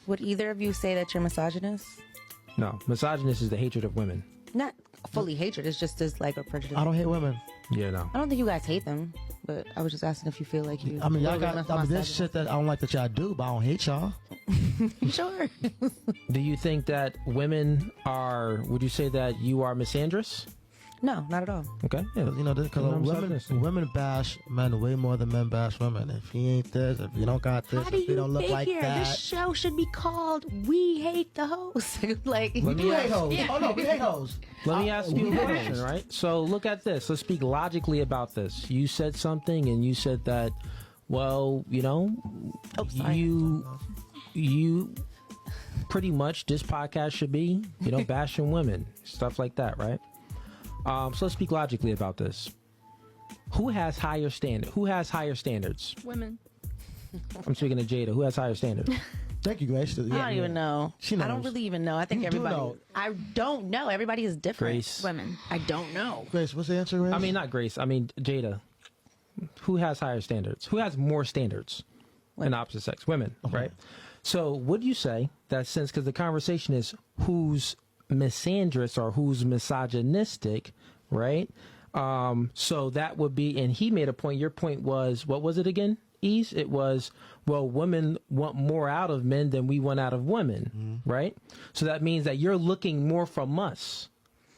Would either of you say that you're misogynist? No, misogynist is the hatred of women. Not fully hatred. It's just as like a prejudice. I don't hate women. Yeah, no. I don't think you guys hate them, but I was just asking if you feel like you. I mean, y'all got. I mean, there's shit that I don't like that y'all do, but I don't hate y'all. Sure. Do you think that women are? Would you say that you are misandrous? No, not at all. Okay, yeah. You know, because women bash men way more than men bash women. If he ain't this, if you don't got this, How do if you don't look figure? like that. This show should be called "We Hate the Host." Like, We hate hoes. Yeah. Oh no, we hate hoes. Let me ask you a question, right? So look at this. Let's speak logically about this. You said something, and you said that, well, you know, you pretty much this podcast should be, you know, bashing women, stuff like that, right? So let's speak logically about this. Who has higher standard? Who has higher standards? Women. I'm speaking to Jada. Who has higher standards? Thank you, Grace. I don't even know. She knows. I don't really even know. I think You do everybody. know. I don't know. Everybody is different. Grace. Women. I don't know. Grace, what's the answer, Grace? I mean, not Grace. I mean, Jada. Who has higher standards? Who has more standards in opposite sex? Women, right? So would you say that since, because the conversation is who's misandrous or who's misogynistic, right? So that would be, and he made a point. Your point was, what was it again? Ease? It was, well, women want more out of men than we want out of women, right? So that means that you're looking more from us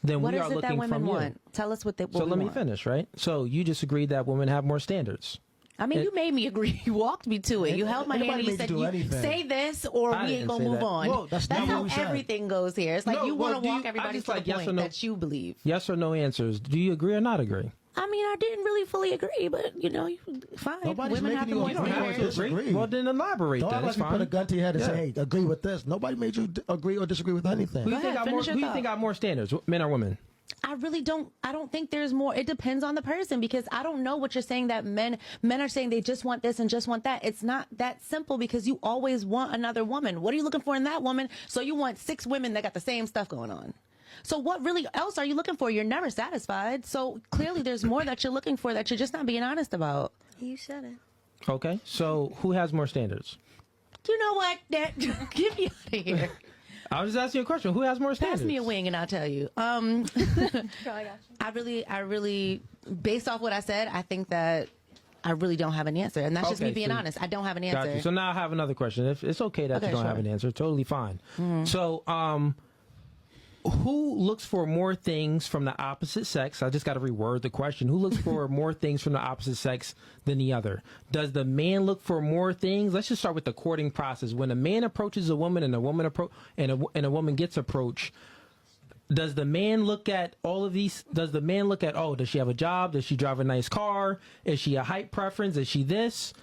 than What we is are it that looking women from you. want? Tell us what they. So let me finish, right? So you just agreed that women have more standards. I mean, you made me agree. You walked me to it. You held my hand and you Anybody said, made you do anything. say this or I we didn't ain't going say to move that. on. Well, that's not how what we said. everything goes here. It's like No, you well, want do to you- walk I everybody just to like the yes point or no- that you believe. Yes or no answers. Do you agree or not agree? I mean, I didn't really fully agree, but, you know, fine. Nobody's Women have making the you more agree. Have to standards. Disagree. Well, then elaborate. Don't Then act like it's you fine. put a gun to your head and Yeah. say, hey, agree with this. Nobody made you agree or disagree with anything. Who do you Go think ahead, got more? finish your Who do you thought. think got more standards? Men or women? I really don't. I don't think there's more. It depends on the person because I don't know what you're saying that men are saying they just want this and just want that. It's not that simple because you always want another woman. What are you looking for in that woman? So you want 6 women that got the same stuff going on. So what really else are you looking for? You're never satisfied. So clearly there's more that you're looking for that you're just not being honest about. You said it. Okay, so who has more standards? You know what? Get me out of here. I was just asking you a question. Who has more standards? Pass me a wing and I'll tell you. I got you. I really, based off what I said, I think that I really don't have an answer. And that's just me Okay, being so- honest. I don't have an Got answer. you. So now I have another question. If it's okay that Okay, you don't sure. have an answer, totally fine. So, who looks for more things from the opposite sex? I just got to reword the question. Who looks for more things from the opposite sex than the other? Does the man look for more things? Let's just start with the courting process. When a man approaches a woman and a woman and a woman gets approached, does the man look at all of these? Does the man look at, oh, does she have a job? Does she drive a nice car? Is she a height preference? Is she this?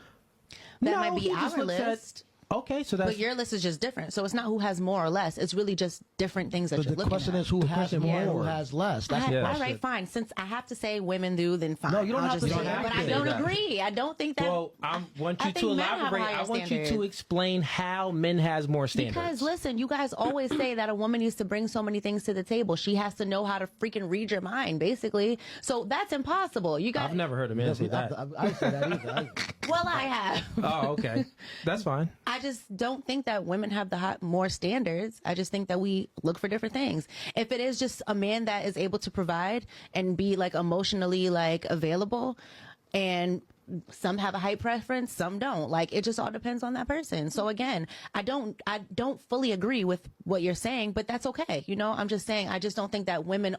That No, might be he just our looks at- list. Okay, so that's But your list is just different. So it's not who has more or less. It's really just different things that But you're the looking question at. is who has question more, is- who has less. That's the Yeah. All question. right, fine. Since I have to say women do, then fine. No, you don't I'll have just to say say that. that. But I Say don't that. agree. I don't think that. Well, I want you I to think men have elaborate. higher I want you standards. to explain how men has more standards. Because listen, you guys always say that a woman needs to bring so many things to the table. She has to know how to freaking read your mind, basically. So that's impossible. You guys. I've never heard a man say that. I didn't say that either. Well, I have. Oh, okay. That's fine. I just don't think that women have more standards. I just think that we look for different things. If it is just a man that is able to provide and be like emotionally like available, and some have a height preference, some don't. Like it just all depends on that person. So again, I don't fully agree with what you're saying, but that's okay. You know, I'm just saying I just don't think that women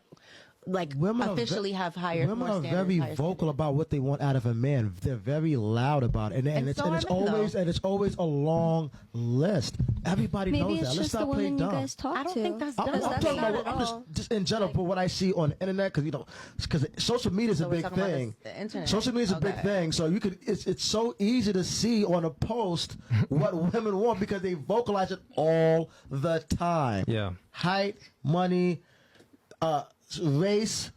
officially have higher. Women more are standards, very higher vocal about what they want out of a man. They're very loud about it, and it's so are men, it's always a long list. Everybody Maybe knows it's that. Let's just the stop playing women you dumb. guys talk I don't to. think that's I'm dumb. That's talking not about. at all. Just in general, but what I see on the internet, because social media is So a we're big talking about thing. the internet. Social media is a big Okay. thing, so you could. It's so easy to see on a post what women want because they vocalize it all the time. Yeah. Height, money, race.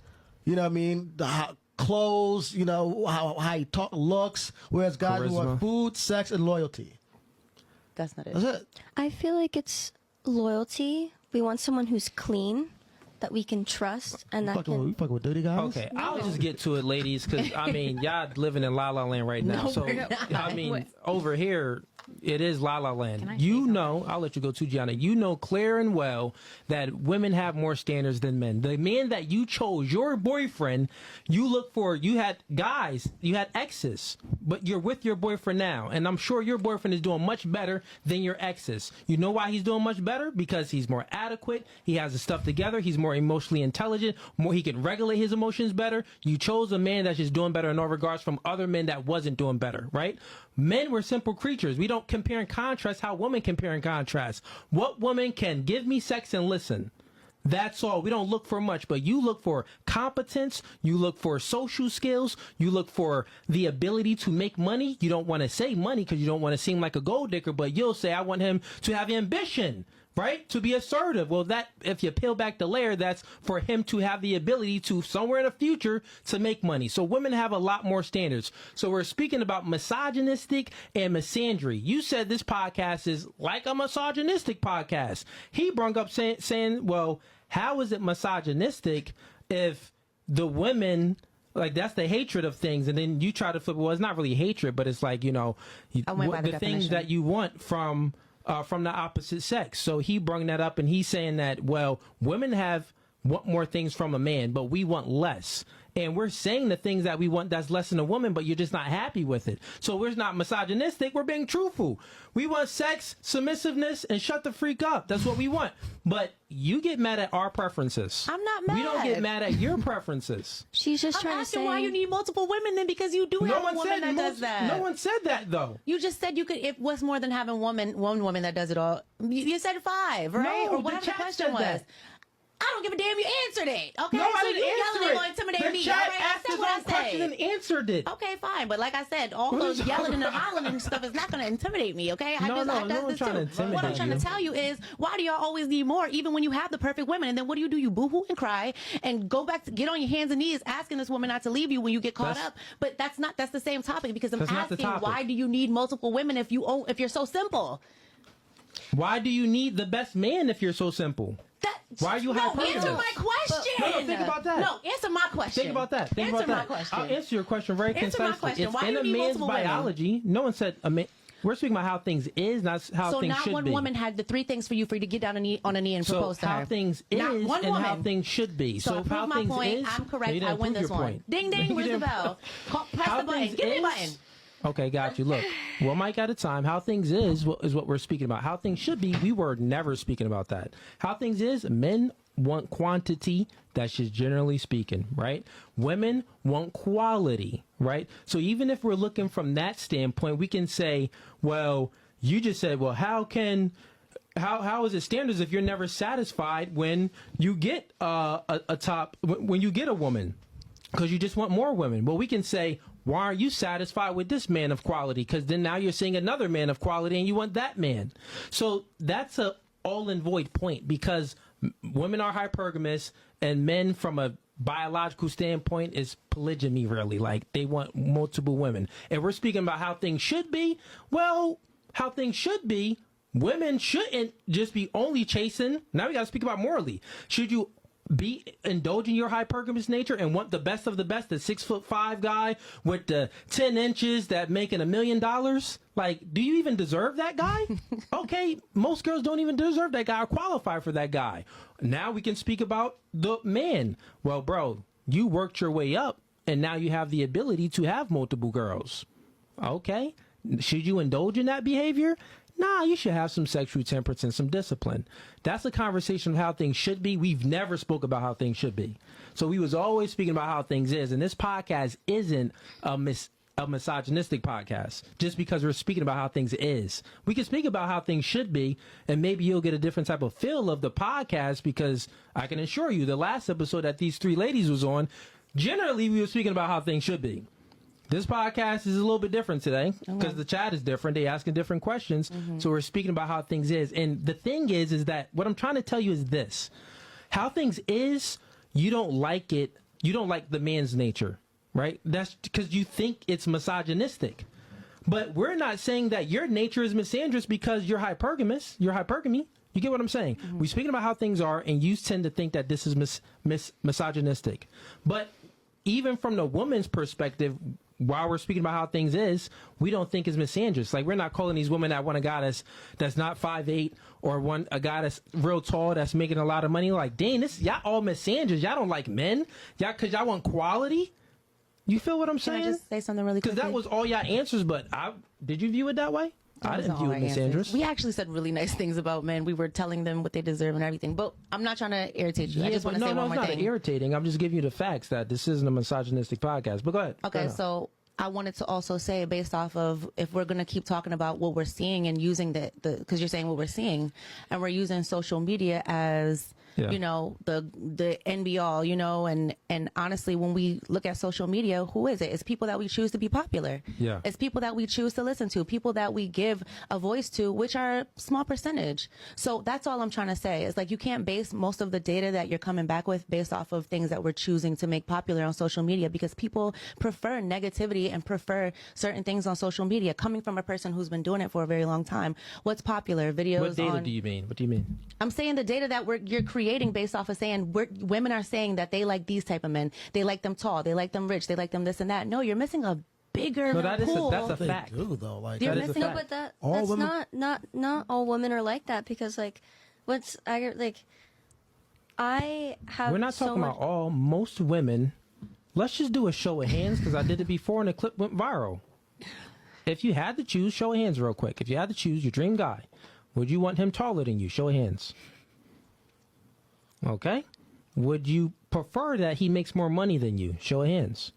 You know what I mean? Clothes. You know how he talk, looks. Whereas guys Charisma. want food, sex, and loyalty. That's not it. That's it. I feel like it's loyalty. We want someone who's clean, that we can trust, and that You fucking with dirty guys? Okay, I'll just get to it, ladies, because I mean, y'all living in La La Land right now. No, so we're not. I mean, over here, It is La La Land. I You say know, I'll let you go too, Gianna. You know clear and well that women have more standards than men. The man that you chose, your boyfriend, you had guys, you had exes, but you're with your boyfriend now. And I'm sure your boyfriend is doing much better than your exes. You know why he's doing much better? Because he's more adequate. He has his stuff together. He's more emotionally intelligent. He can regulate his emotions better. You chose a man that's just doing better in all regards from other men that wasn't doing better, right? Men were simple creatures. We don't compare and contrast how women compare and contrast. What woman can give me sex and listen? That's all. We don't look for much, but you look for competence. You look for social skills. You look for the ability to make money. You don't want to say money because you don't want to seem like a gold digger, but you'll say, I want him to have ambition. Right? To be assertive. Well, that, if you peel back the layer, that's for him to have the ability to, somewhere in the future, to make money. So women have a lot more standards. So we're speaking about misogynistic and misandry. You said this podcast is like a misogynistic podcast. He brung up saying, well, how is it misogynistic if the women, like, that's the hatred of things, and then you try to flip, well, it's not really hatred, but it's like, you know, the things that you want from the opposite sex. So he brung that up, and he's saying that, well, women want more things from a man, but we want less. And we're saying the things that we want that's less than a woman, but you're just not happy with it. So we're not misogynistic. We're being truthful. We want sex, submissiveness, and shut the freak up. That's what we want. But you get mad at our preferences. I'm not mad. We don't get mad at your preferences. She's just I'm trying to asking say why you need multiple women then, because you do have a woman that does that. No one said that, though. You just said you could. It was more than having one woman that does it all. You said 5, right? No, or whatever the question was. That. I don't give a damn. You answered it. Okay, No, so I didn't you answer yelling it. and intimidate me. The chat All right, asked I said his what own I question said. and answered it. Okay, fine. But like I said, all those yelling and hollering and stuff is not going to intimidate me, okay? No one's trying to What I'm trying to tell you is, why do y'all always need more, even when you have the perfect women? And then what do? You boo-hoo and cry and go back to get on your hands and knees asking this woman not to leave you when you get caught up. But that's the same topic, because I'm asking, why do you need multiple women if you're so simple? Why do you need the best man if you're so simple? Why are you hypergamous? Answer my question. No, think about that. No, answer my question. Think about that. Answer my question. I'll answer your question very concisely. My question. It's Why in do a you need man's multiple biology. women? No one said a man. We're speaking about how things is, not how things should be. So not one woman had the 3 things for you to get down on a knee and propose to her. So how things is and how things should be. So how my things point. is, I'm correct. I win this one. Ding ding. Where's the bell? Press the button. Give me the button. Okay, got you. Look, one mic at a time. How things is what we're speaking about. How things should be, we were never speaking about that. How things is, men want quantity. That's just generally speaking, right? Women want quality, right? So even if we're looking from that standpoint, we can say, well, you just said, well, how is it standards if you're never satisfied when you get when you get a woman? Because you just want more women. Well, we can say, why are you satisfied with this man of quality? Because then now you're seeing another man of quality and you want that man. So that's a all in void point, because women are hypergamous and men from a biological standpoint is polygamy, really. Like, they want multiple women. And we're speaking about how things should be. Well, how things should be, women shouldn't just be only chasing. Now we got to speak about morally. Should you be indulging your hypergamous nature and want the best of the best, the 6'5" guy with the 10 inches that making $1 million? Like, do you even deserve that guy? Okay, most girls don't even deserve that guy or qualify for that guy. Now we can speak about the man. Well, bro, you worked your way up and now you have the ability to have multiple girls. Okay, should you indulge in that behavior? Nah, you should have some sexual temperance and some discipline. That's a conversation of how things should be. We've never spoke about how things should be. So we was always speaking about how things is. And this podcast isn't a misogynistic podcast just because we're speaking about how things is. We can speak about how things should be, and maybe you'll get a different type of feel of the podcast, because I can assure you the last episode that these 3 ladies was on, generally we were speaking about how things should be. This podcast is a little bit different today because the chat is different. They asking different questions. So we're speaking about how things is. And the thing is that what I'm trying to tell you is this. How things is, you don't like it. You don't like the man's nature, right? That's because you think it's misogynistic. But we're not saying that your nature is misandrous because you're hypergamous. You're hypergamy. You get what I'm saying? We're speaking about how things are, and you tend to think that this is misogynistic. But even from the woman's perspective, while we're speaking about how things is, we don't think is misandrous. Like, we're not calling these women that want a guy that's not 5'8", or want a guy that's real tall that's making a lot of money. Like, dang, y'all all misandrous. Y'all don't like men. Because y'all want quality. You feel what I'm saying? Can I just say something really quickly? Because that was all y'all answers, but did you view it that way? I didn't view it misandrous. We actually said really nice things about men. We were telling them what they deserve and everything. But I'm not trying to irritate you. I just want to say one more thing. No, it's not irritating. I'm just giving you the facts that this isn't a misogynistic podcast. But go ahead. Okay, so I wanted to also say, based off of, if we're going to keep talking about what we're seeing and using because you're saying what we're seeing, and we're using social media as, you know, the end be all, you know, and honestly, when we look at social media, who is it? It's people that we choose to be popular. Yeah. It's people that we choose to listen to, people that we give a voice to, which are a small percentage. So that's all I'm trying to say. It's like, you can't base most of the data that you're coming back with based off of things that we're choosing to make popular on social media, because people prefer negativity and prefer certain things on social media. Coming from a person who's been doing it for a very long time, what's popular? Videos. What data do you mean? What do you mean? I'm saying the data that you're creating based off of saying women are saying that they like these type of men. They like them tall. They like them rich. They like them this and that. No, you're missing a bigger pool. That's a fact. They do, though. Like, You're that is a missing fact. But All that's women- not all women are like that, because like I have We're not so talking much, about all. Most women. Let's just do a show of hands, because I did it before and the clip went viral. If you had to choose, show of hands real quick. If you had to choose your dream guy, would you want him taller than you? Show of hands. Okay. Would you prefer that he makes more money than you? Show of hands.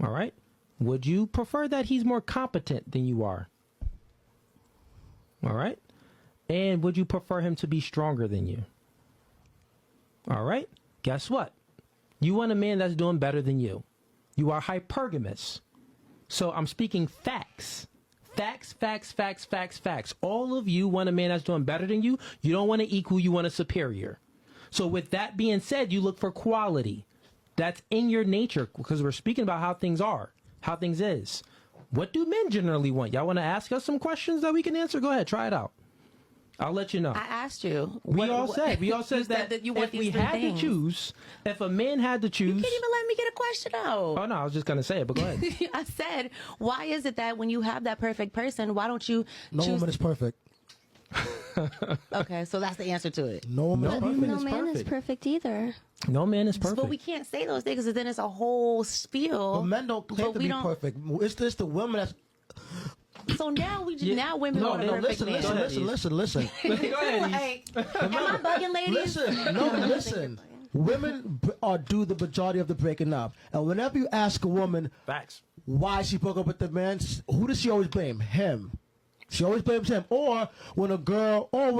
All right. Would you prefer that he's more competent than you are? All right. And would you prefer him to be stronger than you? All right. Guess what? You want a man that's doing better than you. You are hypergamous. So I'm speaking facts. Facts, facts, facts, facts, facts. All of you want a man that's doing better than you. You don't want an equal, you want a superior. So with that being said, you look for quality. That's in your nature, because we're speaking about how things are, how things is. What do men generally want? Y'all want to ask us some questions that we can answer? Go ahead, try it out. I'll let you know. I asked you. We all said that you want if we these three had things. to choose, if a man had to choose. You can't even let me get a question out. Oh no, I was just gonna say it, but go ahead. I said, why is it that when you have that perfect person, why don't you no choose? woman is perfect. Okay, so that's the answer to it. No woman is perfect. no man is perfect either. No man is perfect. But we can't say those things, because then it's a whole spiel. But men don't claim But to we be don't- perfect. It's just the women that's. So now Yeah. now women No, want a no, perfect listen, man. listen, Go ahead, listen. Go ahead. Like, am I bugging, ladies? Listen. Women do the majority of the breaking up. And whenever you ask a woman Facts. why she broke up with the man, who does she always blame? Him. She always blames him. Or when a girl when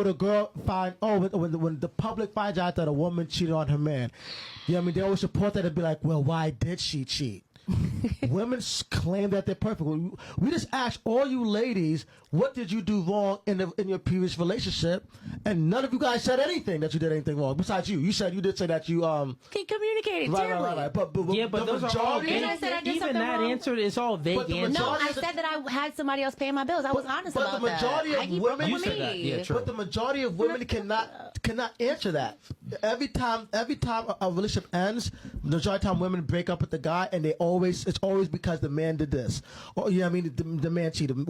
the public finds out that a woman cheated on her man, you know what I mean? They always support that and be like, well, why did she cheat? Women claim that they're perfect. We just asked all you ladies, what did you do wrong in your previous relationship? And none of you guys said anything that you did anything wrong. Besides you. You said you did say that you Keep communicating terribly. right. But Yeah, but the those are all majority. And I said I did even something that wrong. answer is all vague But the answers. No, I majority- said that I had somebody else paying my bills. I was honest but about the majority that. of He women- broke up You with said me. that. Yeah, true. But the majority of women cannot answer that. Every time a relationship ends, the majority of time women break up with the guy, and it's always because the man did this, or you know what I mean, the man cheated.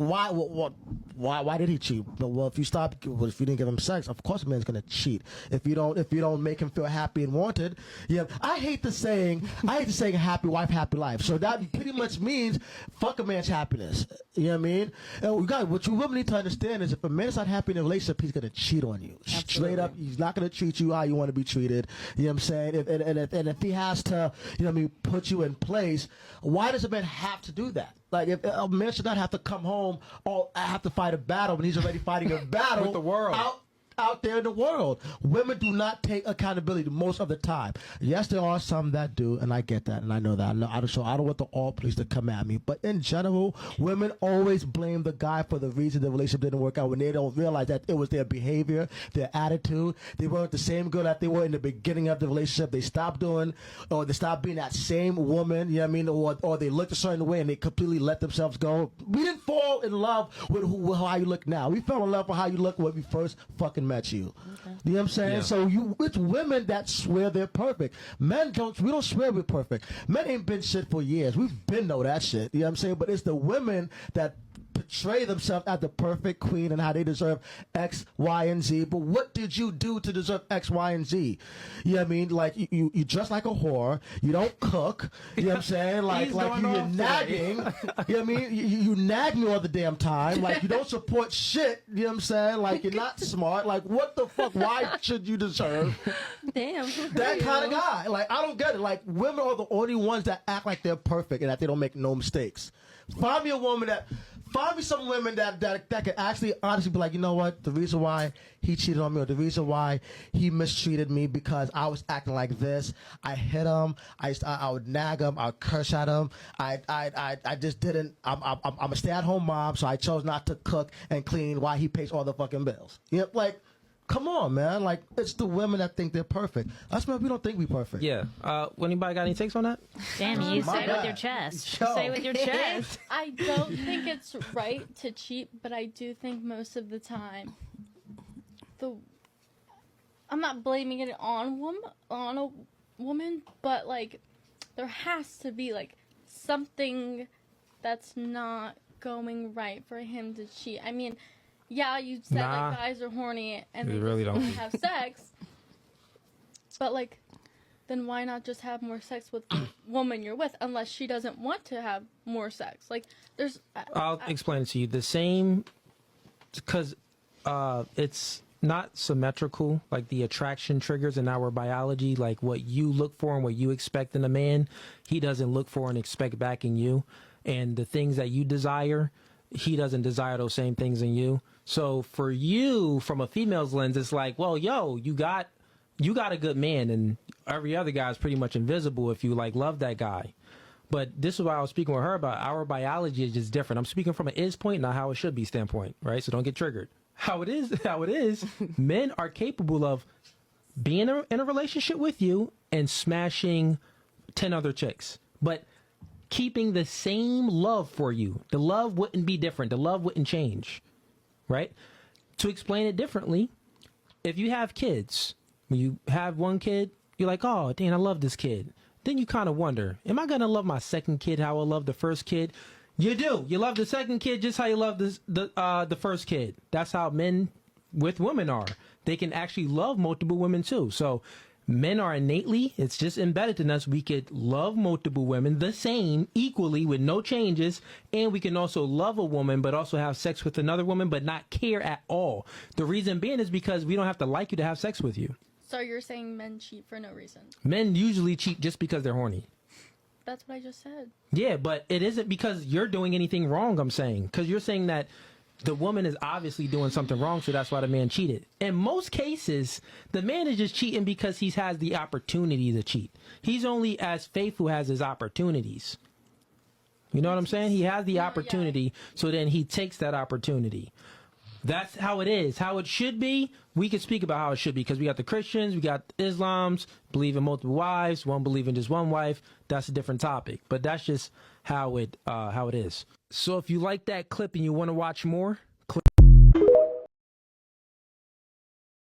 Why did he cheat? Well, if you didn't give him sex, of course a man's gonna cheat. If you don't make him feel happy and wanted, yeah. I hate the saying happy wife, happy life. So that pretty much means fuck a man's happiness. You know what I mean? And what you women need to understand is if a man's not happy in a relationship, he's gonna cheat on you. Straight up, he's not gonna treat you how you want to be treated. You know what I'm saying? And if he has to, you know what I mean, put you in place, why does a man have to do that? Like, if a man should not have to come home or have to fight a battle when he's already fighting a battle With the world. out there in the world. Women do not take accountability most of the time. Yes, there are some that do, and I get that, and I know that. I don't want the all police to come at me, but in general, women always blame the guy for the reason the relationship didn't work out when they don't realize that it was their behavior, their attitude. They weren't the same girl that they were in the beginning of the relationship. They stopped doing, or they stopped being that same woman, you know what I mean, or they looked a certain way and they completely let themselves go. We didn't fall in love with how you look now. We fell in love with how you look when we first fucking met you. You know what I'm saying? Yeah. So it's women that swear they're perfect. Men don't. We don't swear we're perfect. Men ain't been shit for years. We've been know that shit. You know what I'm saying? But it's the women that portray themselves as the perfect queen and how they deserve X, Y, and Z. But what did you do to deserve X, Y, and Z? You know what I mean? Like you dress like a whore. You don't cook. You know what I'm saying? Like you're nagging. You know what I mean? You nag me all the damn time. Like you don't support shit. You know what I'm saying? Like you're not smart. Like what the fuck? Why should you deserve Damn. that kind of guy? Like I don't get it. Like women are the only ones that act like they're perfect and that they don't make no mistakes. Find me a woman that. Find me some women that can actually honestly be like, you know what, the reason why he cheated on me or the reason why he mistreated me because I was acting like this. I hit him. I would nag him. I would curse at him. I just didn't. I'm a stay-at-home mom, so I chose not to cook and clean while he pays all the fucking bills. You know, like, come on, man. Like, it's the women that think they're perfect. Us men, we don't think we're perfect. Yeah. Anybody got any takes on that? Damn, you My say it with bad. your chest. Yo. Say it with your chest. I don't think it's right to cheat, but I do think most of the time, I'm not blaming it on a woman, but like, there has to be like something that's not going right for him to cheat. I mean, yeah, you said Nah. like guys are horny and They they really just don't. want to have sex, but like, then why not just have more sex with the woman you're with, unless she doesn't want to have more sex? Like, there's. I'll explain it to you. The same, because it's not symmetrical, like the attraction triggers in our biology, like what you look for and what you expect in a man, he doesn't look for and expect back in you. And the things that you desire, he doesn't desire those same things in you. So for you, from a female's lens, it's like, well, yo, you got a good man, and every other guy is pretty much invisible if you like love that guy. But this is why I was speaking with her about our biology is just different. I'm speaking from an is point, not how it should be standpoint, right? So don't get triggered. How it is, men are capable of being in a relationship with you and smashing 10 other chicks, but keeping the same love for you. The love wouldn't be different. The love wouldn't change, right? To explain it differently, if you have kids, when you have one kid, you're like, oh, Dan, I love this kid. Then you kind of wonder, am I going to love my second kid how I love the first kid? You do. You love the second kid just how you love the first kid. That's how men with women are. They can actually love multiple women too. So men are innately, it's just embedded in us, we could love multiple women the same, equally, with no changes, and we can also love a woman, but also have sex with another woman, but not care at all. The reason being is because we don't have to like you to have sex with you. So you're saying men cheat for no reason? Men usually cheat just because they're horny. That's what I just said. Yeah, but it isn't because you're doing anything wrong, I'm saying. Because you're saying that the woman is obviously doing something wrong, so that's why the man cheated. In most cases, the man is just cheating because he has the opportunity to cheat. He's only as faithful as his opportunities. You know what I'm saying? He has the opportunity, so then he takes that opportunity. That's how it is. How it should be, we can speak about how it should be, because we got the Christians, we got Islams, believe in multiple wives, one believe in just one wife. That's a different topic, but that's just how it is. So if you like that clip and you want to watch more,